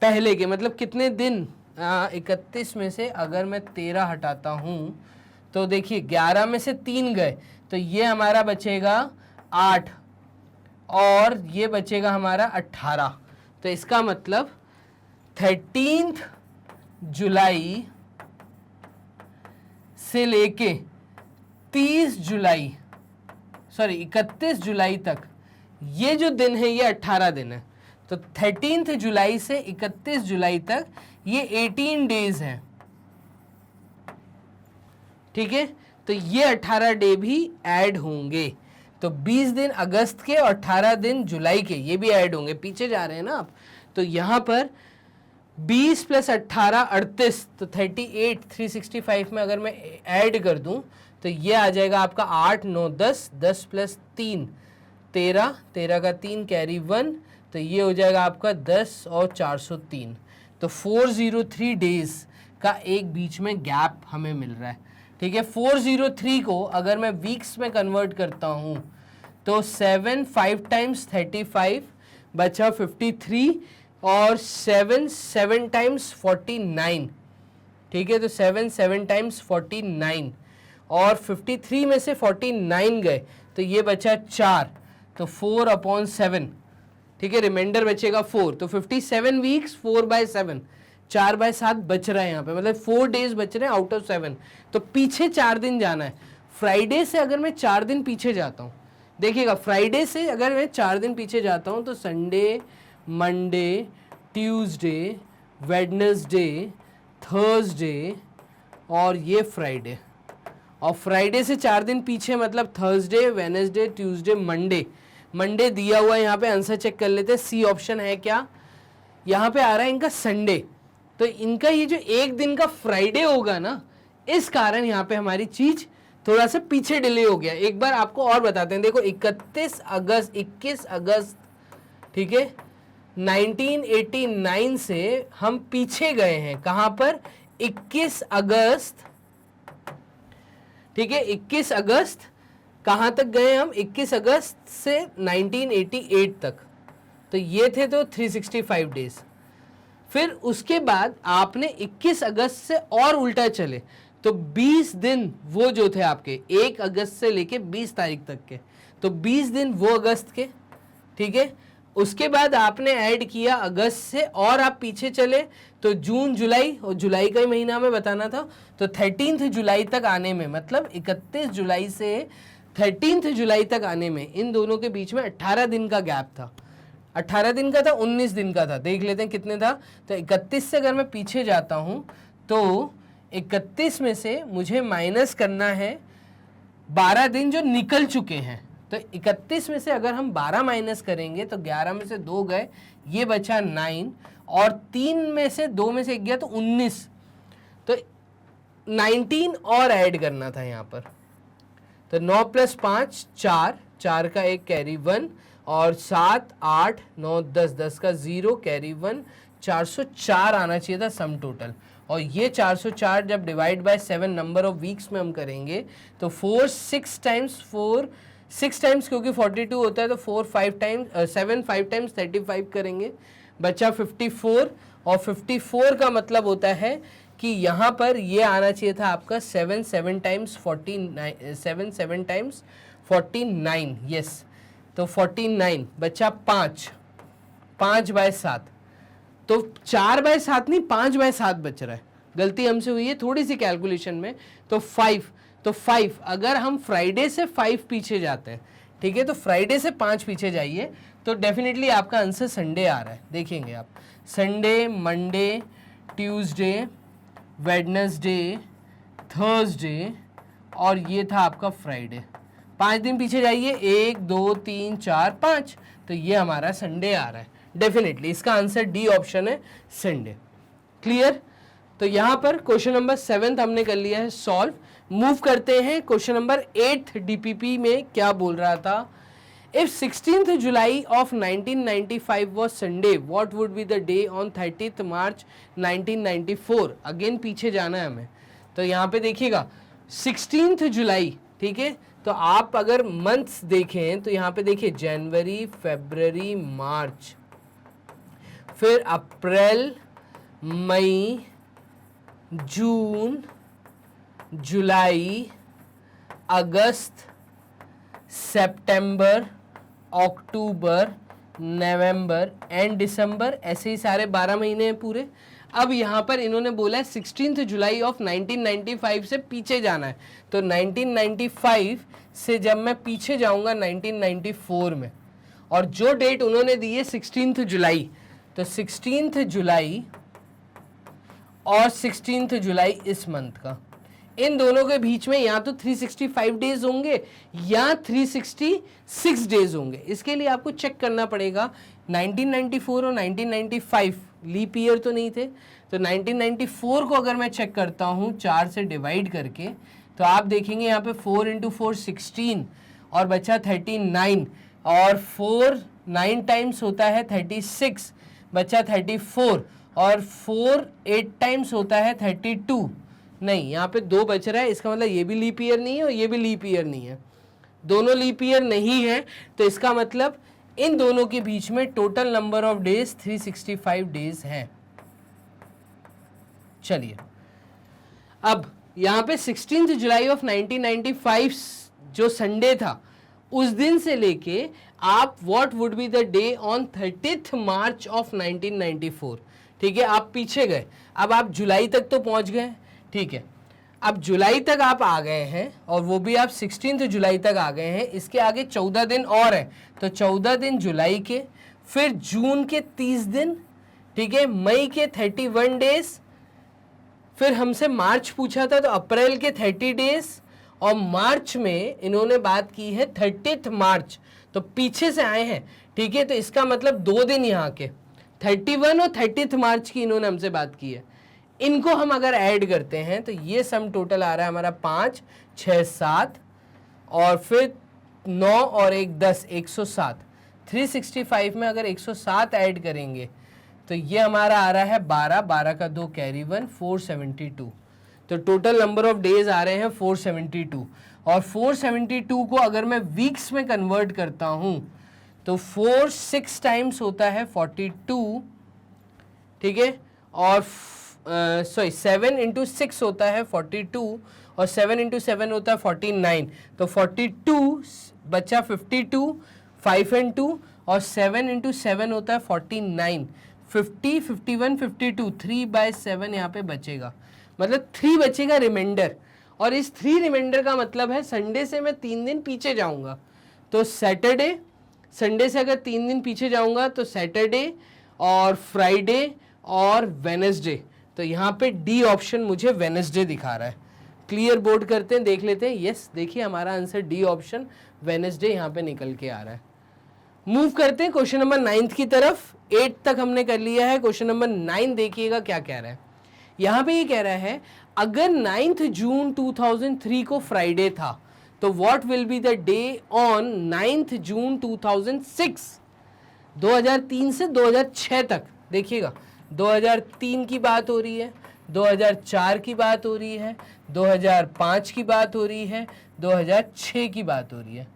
पहले के, मतलब कितने दिन, 31 में से अगर मैं 13 हटाता हूँ तो देखिए 11 में से 3 गए, तो ये हमारा बचेगा 8 और ये बचेगा हमारा 18। तो इसका मतलब 13 जुलाई से लेके 31 जुलाई तक ये जो दिन है ये 18 दिन है। तो 13 जुलाई से 31 जुलाई तक ये 18 डेज हैं। ठीक है, तो ये 18 डे भी ऐड होंगे। तो 20 दिन अगस्त के और 18 दिन जुलाई के ये भी ऐड होंगे। पीछे जा रहे हैं ना आप, तो यहां पर 20 + 18 38, तो 38 365 में अगर मैं ऐड कर दूं तो ये आ जाएगा आपका 8 9 10 10 + 3 13, 13 का 3 कैरी 1, तो ये हो जाएगा आपका 10 और 403। तो 403 डेज का एक बीच में गैप हमें मिल रहा है। ठीक है, 403 को अगर मैं वीक्स में कन्वर्ट करता हूं तो 7 5 टाइम्स 35 बचा 53 और 7 7 टाइम्स 49। ठीक है, तो 7 7 टाइम्स 49 और 53 में से 49 गए तो ये बचा 4, तो 4/7। ठीक है, रिमाइंडर बचेगा 4, तो 57 वीक्स 4/7, 4/7 बच रहा है यहाँ पे, मतलब 4 डेज बच रहे हैं आउट ऑफ 7। तो पीछे 4 दिन जाना है। फ्राइडे से अगर मैं 4 दिन पीछे जाता हूँ, देखिएगा फ्राइडे से अगर मैं 4 दिन पीछे जाता हूँ तो Sunday, Monday, Tuesday, Wednesday, Thursday और ये फ्राइडे। और फ्राइडे से 4 दिन पीछे मतलब थर्सडे, वेडनेसडे, ट्यूसडे, मंडे दिया हुआ है यहाँ पे, आंसर चेक कर लेते हैं। सी ऑप्शन है क्या, यहाँ पे आ रहा है इनका संडे, तो इनका ये जो एक दिन का फ्राइडे होगा ना, इस कारण यहाँ पे हमारी चीज थोड़ा सा पीछे डिले हो गया। एक बार आपको और बताते हैं, देखो 21 अगस्त, ठीक है, 1989 से हम पीछे गए हैं, कहां पर, 21 अगस्त। ठीक है, 21 अगस्त कहां तक गए हम, 21 अगस्त से 1988 तक, तो ये थे तो 365 डेज। फिर उसके बाद आपने 21 अगस्त से और उल्टा चले तो 20 दिन वो जो थे आपके 1 अगस्त से लेके 20 तारीख तक के, तो 20 दिन वो अगस्त के। ठीक है, उसके बाद आपने ऐड किया अगस्त से और आप पीछे चले तो जून जुलाई, और जुलाई का ही महीना हमें बताना था, तो 13 जुलाई तक आने में, मतलब 31 जुलाई से 13 जुलाई तक आने में इन दोनों के बीच में 18 दिन का गैप था। 18 दिन का था, 19 दिन का था, देख लेते हैं कितने था। तो 31 से अगर मैं पीछे जाता हूं तो 31 में से मुझे माइनस करना है 12 दिन जो निकल चुके हैं। तो 31 में से अगर हम 12 माइनस करेंगे तो 11 में से 2 गए, ये बचा 9, और 3 में से 2 में से 1 गया तो 19, तो 19 और ऐड करना था यहाँ पर। तो 9 + 5 4, 4 का 1 कैरी 1, और 7 8 9 10, 10 का 0 कैरी 1, 404 आना चाहिए था सम टोटल। और ये 404 जब divide by 7 number of weeks में हम करेंगे तो 6 टाइम्स क्योंकि 42 होता है तो 7 5 टाइम्स 35 करेंगे, बचा 54, और 54 का मतलब होता है कि यहाँ पर ये आना चाहिए था आपका 7 टाइम्स 49, यस, तो 49 बचा 5/7, तो 4/7 नहीं 5/7 बच रहा है, गलती हमसे हुई है थोड़ी सी कैलकुलेशन में। तो 5 अगर हम फ्राइडे से 5 पीछे जाते हैं, ठीक है, तो फ्राइडे से 5 पीछे जाइए तो डेफिनेटली आपका आंसर संडे आ रहा है। देखेंगे आप, Sunday, Monday, Tuesday, Wednesday, Thursday, और ये था आपका फ्राइडे। 5 दिन पीछे जाइए, 1 2 3 4 5, तो ये हमारा संडे आ रहा है डेफिनेटली। इसका आंसर डी ऑप्शन है, संडे। क्लियर? तो यहां पर क्वेश्चन नंबर 7 हमने कर लिया है सॉल्व। मूव करते हैं क्वेश्चन नंबर 8 डीपीपी में क्या बोल रहा था। If 16th July of 1995 was Sunday, what would be the day on 30th March 1994? Again पीछे जाना है हमें, तो यहाँ पे देखिएगा 16th जुलाई, ठीक है। तो आप अगर मंथ्स देखें तो यहाँ पे देखिए जनवरी, फरवरी, मार्च, फिर अप्रैल, मई, जून, जुलाई, अगस्त, सितंबर, अक्टूबर, नवंबर एंड दिसंबर, ऐसे ही सारे 12 महीने हैं पूरे। अब यहाँ पर इन्होंने बोला है 16 जुलाई ऑफ 1995 से पीछे जाना है, तो 1995 से जब मैं पीछे जाऊंगा 1994 में, और जो डेट उन्होंने दी है 16 जुलाई, तो 16 जुलाई और 16 जुलाई इस मंथ का, इन दोनों के बीच में या तो 365 डेज होंगे या 366 डेज होंगे। इसके लिए आपको चेक करना पड़ेगा 1994 और 1995 लीप ईयर तो नहीं थे, तो 1994 को अगर मैं चेक करता हूँ 4 से डिवाइड करके, तो आप देखेंगे यहाँ पे 4 × 4 16 और बचा 39, और 4 9 टाइम्स होता है 36, बचा 34, और 4 8 टाइम्स होता है 32। नहीं, यहाँ पे 2 बच रहा है, इसका मतलब ये भी लीप ईयर नहीं है और ये भी लीप ईयर नहीं है, दोनों लीप ईयर नहीं है। तो इसका मतलब इन दोनों के बीच में total number of days 365 days हैं। चलिए, अब यहाँ पे 16 जुलाई ऑफ 1995 जो संडे था, उस दिन से लेके आप what would be the day on 30th March of 1994, ठीक है। आप पीछे गए, अब आप जुलाई तक तो पहुंच गए, ठीक है। अब जुलाई तक आप आ गए हैं, और वो भी आप 16 जुलाई तक आ गए हैं। इसके आगे 14 दिन और हैं, तो 14 दिन जुलाई के, फिर जून के 30 दिन, ठीक है, मई के 31 डेज, फिर हमसे मार्च पूछा था तो अप्रैल के 30 डेज, और मार्च में इन्होंने बात की है 30th मार्च, तो पीछे से आए हैं, ठीक है। तो इसका मतलब 2 दिन यहाँ के 31 और 30th मार्च की इन्होंने हमसे बात की है। इनको हम अगर ऐड करते हैं तो ये सम टोटल आ रहा है हमारा 5 6 7, और फिर 9 और 1 10, 107। 365 में अगर 107 ऐड करेंगे तो ये हमारा आ रहा है 12, 12 का 2 कैरी 1, 472। तो टोटल नंबर ऑफ डेज आ रहे हैं 472, और 472 को अगर मैं वीक्स में कन्वर्ट करता हूँ तो 4 6 टाइम्स होता है 42, ठीक है, और 7 × 6 होता है 42, और 7 × 7 होता है 49, तो 42 बचा 52, 5 and 2, और 7 × 7 होता है 49, 50 51 52, 3/7 यहाँ पे बचेगा, मतलब 3 बचेगा रिमाइंडर। और इस 3 रिमाइंडर का मतलब है संडे से मैं 3 दिन पीछे जाऊंगा, तो सैटरडे, संडे से अगर 3 दिन पीछे जाऊंगा तो सैटरडे और फ्राइडे और वेनसडे, तो यहाँ पे डी ऑप्शन मुझे वेनसडे दिखा रहा है। क्लियर बोर्ड करते हैं, देख लेते हैं। यस, देखिए हमारा आंसर डी ऑप्शन वेनसडे यहाँ पे निकल के आ रहा है। मूव करते हैं क्वेश्चन नंबर 9 की तरफ। 8 तक हमने कर लिया है, क्वेश्चन नंबर 9 देखिएगा क्या कह रहा है। यहाँ पे ये कह रहा है अगर 9 जून 2003 को फ्राइडे था तो what will be the day on 9 जून 2006। 2003 से 2006 तक देखिएगा, 2003 की बात हो रही है, 2004 की बात हो रही है, 2005 की बात हो रही है, 2006 की बात हो रही है,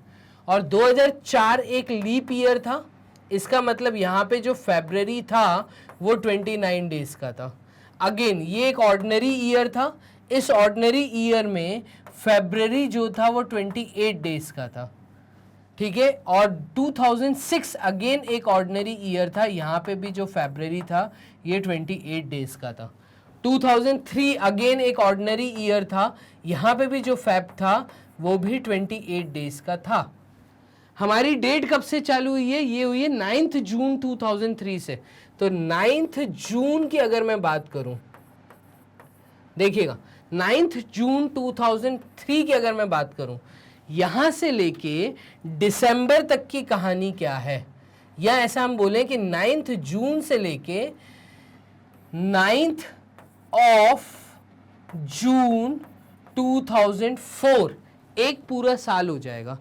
और 2004 एक लीप ईयर था। इसका मतलब यहाँ पे जो फरवरी था वो 29 डेज का था। अगेन ये एक ऑर्डिनरी ईयर था, इस ऑर्डिनरी ईयर में फरवरी जो था वो 28 डेज का था, ठीक है। और 2006 अगेन एक ऑर्डिनरी ईयर था, यहाँ पे भी जो फरवरी था ये 28 डेज का था। 2003 अगेन एक ऑर्डिनरी ईयर था, यहाँ पे भी जो फेब था वो भी 28 डेज का था। हमारी डेट कब से चालू हुई है? ये हुई है 9 जून 2003 से। तो 9 जून की अगर मैं बात करूं, देखिएगा 9 जून 2003 की अगर मैं बात करूं, यहां से लेके दिसंबर तक की कहानी क्या है, या ऐसा हम बोलें कि 9 जून से लेके 9 जून 2004 एक पूरा साल हो जाएगा।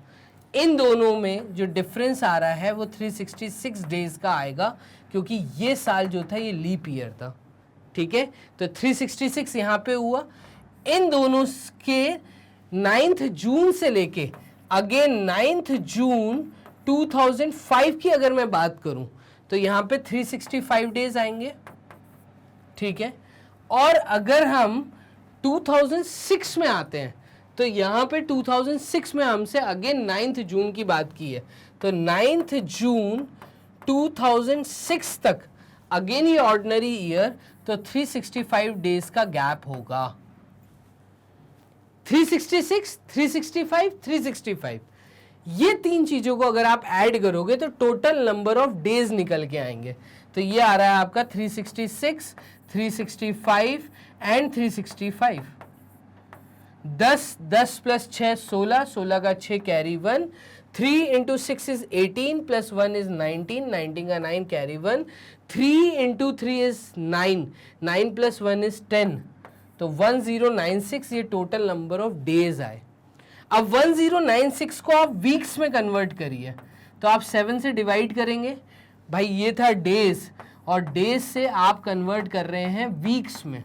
इन दोनों में जो डिफरेंस आ रहा है वो 366 डेज का आएगा, क्योंकि ये साल जो था ये लीप ईयर था। ठीक है, तो 366 यहाँ पे हुआ। इन दोनों के 9 जून से लेके अगेन 9 जून 2005 की अगर मैं बात करूं तो यहाँ पे 365 डेज आएंगे। ठीक है, और अगर हम 2006 में आते हैं तो यहाँ पे 2006 में हमसे अगेन 9 जून की बात की है, तो 9 जून 2006 तक अगेन ये ऑर्डिनरी ईयर, तो 365 डेज का गैप होगा। 366, 365, 365, ये तीन चीजों को अगर आप ऐड करोगे तो टोटल नंबर ऑफ डेज निकल के आएंगे। तो ये आ रहा है आपका 366, 365 एंड 365। 10 प्लस 6 16, 16 का 6 carry 1, 3 into 6 is 18 plus 1 is 19, 19 का 9 carry 1, 3 into 3 is 9, 9 plus 1 is 10, तो 1096 ये टोटल नंबर ऑफ डेज आए। अब 1096 को आप वीक्स में कन्वर्ट करिए, तो आप 7 से डिवाइड करेंगे। भाई ये था डेज, और डेज से आप कन्वर्ट कर रहे हैं वीक्स में,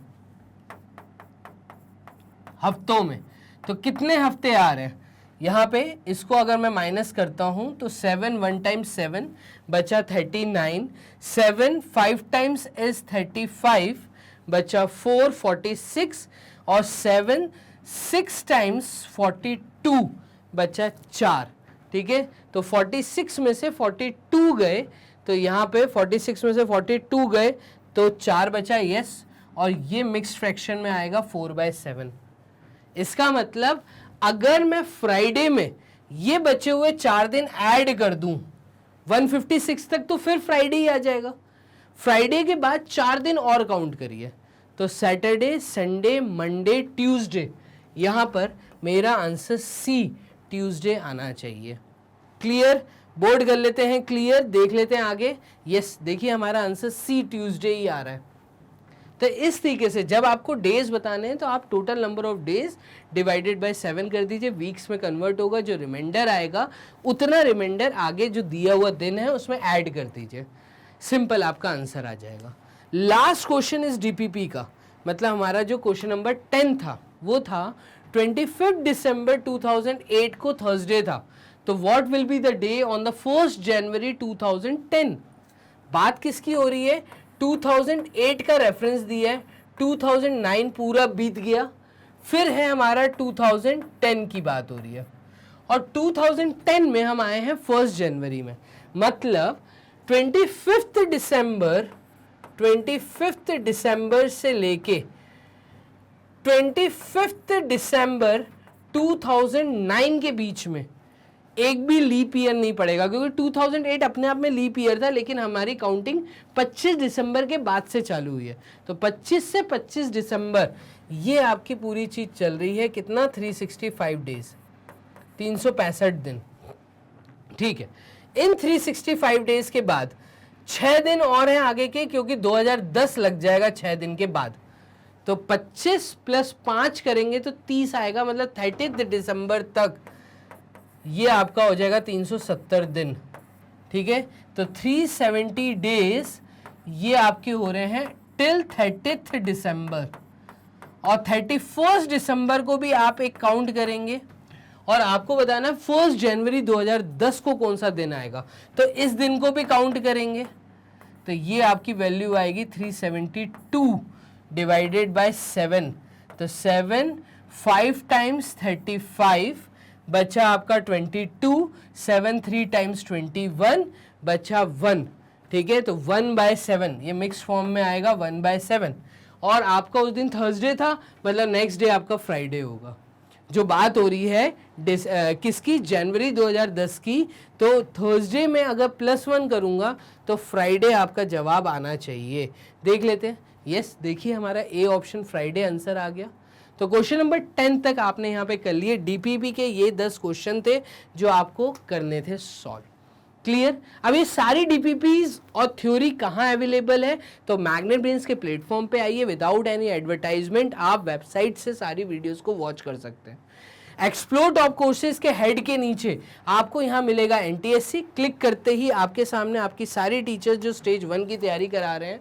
हफ्तों में। तो कितने हफ्ते आ रहे हैं यहाँ पे, इसको अगर मैं माइनस करता हूं तो 7 1 टाइम्स 7 बचा 39, 7 5 टाइम्स इज 35 बचा 4 46, और 7 6 टाइम्स 42 बचा 4। ठीक है, तो 46 में से 42 गए, तो यहाँ पे 46 में से 42 गए तो 4 बचा, यस, और ये मिक्स्ड फ्रैक्शन में आएगा 4/7। इसका मतलब अगर मैं फ्राइडे में ये बचे हुए 4 दिन ऐड कर दूं 156 तक, तो फिर फ्राइडे ही आ जाएगा। फ्राइडे के बाद 4 दिन और काउंट करिए, तो सैटरडे, संडे, मंडे, ट्यूसडे, यहां पर मेरा आंसर सी ट्यूसडे आना चाहिए। क्लियर, बोर्ड कर लेते हैं, क्लियर, देख लेते हैं आगे। यस, देखिए हमारा आंसर सी ट्यूसडे ही आ रहा है। तो इस तरीके से जब आपको डेज बताने हैं तो आप total number of days divided by 7 कर दीजिए, वीक्स में कन्वर्ट होगा, जो रिमाइंडर आएगा उतना रिमाइंडर आगे जो दिया हुआ दिन है उसमें ऐड कर दीजिए, सिंपल आपका आंसर आ जाएगा। लास्ट क्वेश्चन इज डीपीपी का, मतलब हमारा जो क्वेश्चन नंबर 10 था वो था 25 दिसंबर 2008 को थर्सडे था, तो what will be the day on the 1 जनवरी 2010। बात किसकी हो रही है, 2008 का रेफरेंस दिया है, 2009 पूरा बीत गया, फिर है हमारा 2010 की बात हो रही है, और 2010 में हम आए हैं 1 जनवरी में, मतलब 25 दिसंबर से लेके 25 दिसंबर 2009 के बीच में एक भी लीप ईयर नहीं पड़ेगा, क्योंकि 2008 अपने आप में लीप ईयर था, लेकिन हमारी काउंटिंग 25 दिसंबर के बाद से चालू हुई है, तो 25 से 25 दिसंबर ये आपकी पूरी चीज चल रही है। कितना, 365 डेज, 365 दिन। ठीक है, इन 365 डेज के बाद 6 दिन और हैं आगे के, क्योंकि 2010 लग जाएगा 6 दिन के बाद, तो 25 प्लस 5 करेंगे तो 30 आएगा, मतलब 30 दिसंबर तक ये आपका हो जाएगा 370 दिन। ठीक है, तो 370 डेज ये आपके हो रहे हैं टिल 30 दिसंबर, और 31 दिसंबर को भी आप एक काउंट करेंगे, और आपको बताना 1 जनवरी 2010 को कौन सा दिन आएगा, तो इस दिन को भी काउंट करेंगे, तो ये आपकी वैल्यू आएगी 372 डिवाइडेड बाय 7, तो 7 5 टाइम्स 35 बचा आपका 22, 7 3 टाइम्स 21 बचा 1। ठीक है, तो 1/7 ये मिक्स फॉर्म में आएगा 1/7, और आपका उस दिन थर्सडे था, मतलब नेक्स्ट डे आपका फ्राइडे होगा। जो बात हो रही है किसकी, जनवरी 2010 की, तो थर्सडे में अगर +1 करूंगा तो फ्राइडे आपका जवाब आना चाहिए। देख लेते हैं, यस, देखिए हमारा ए ऑप्शन फ्राइडे आंसर आ गया। तो क्वेश्चन नंबर 10 तक आपने यहाँ पे कर लिए। डीपीपी के ये 10 क्वेश्चन थे जो आपको करने थे सॉल्व। क्लियर? अब ये सारी डीपीपीज और थ्योरी कहाँ अवेलेबल है? तो मैग्नेट ब्रेन्स के प्लेटफॉर्म पे आइए, विदाउट एनी एडवर्टाइजमेंट आप वेबसाइट से सारी वीडियोस को वॉच कर सकते हैं। एक्सप्लोर टॉप कोर्सेज के हेड के नीचे आपको यहाँ मिलेगा एनटीएससी। क्लिक करते ही आपके सामने आपकी सारी टीचर्स जो स्टेज 1 की तैयारी करा रहे हैं,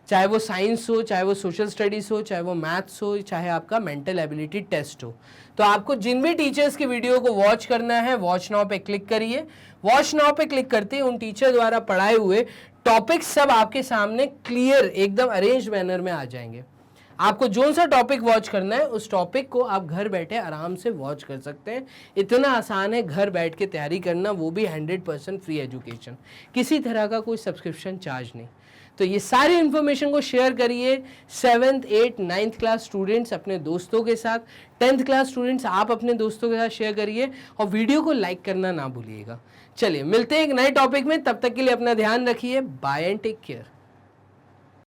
चाहे वो साइंस हो, चाहे वो सोशल स्टडीज़ हो, चाहे वो मैथ्स हो, चाहे आपका मेंटल एबिलिटी टेस्ट हो, तो आपको जिन भी टीचर्स की वीडियो को वॉच करना है, वॉच नाउ पे क्लिक करिए। वॉच नाउ पे क्लिक करते ही उन टीचर द्वारा पढ़ाए हुए टॉपिक्स सब आपके सामने क्लियर एकदम अरेंज मैनर में आ जाएंगे। आपको जो सा टॉपिक वॉच करना है उस टॉपिक को आप घर बैठे आराम से वॉच कर सकते हैं। इतना आसान है घर बैठ के तैयारी करना, वो भी 100% फ्री एजुकेशन, किसी तरह का कोई सब्सक्रिप्शन चार्ज नहीं। तो ये सारी इन्फॉर्मेशन को शेयर करिए 7th 8th 9th class students अपने दोस्तों के साथ, 10th क्लास स्टूडेंट्स आप अपने दोस्तों के साथ शेयर करिए और वीडियो को लाइक करना ना भूलिएगा। चलिए मिलते हैं एक नए टॉपिक में, तब तक के लिए अपना ध्यान रखिए। Bye and take care.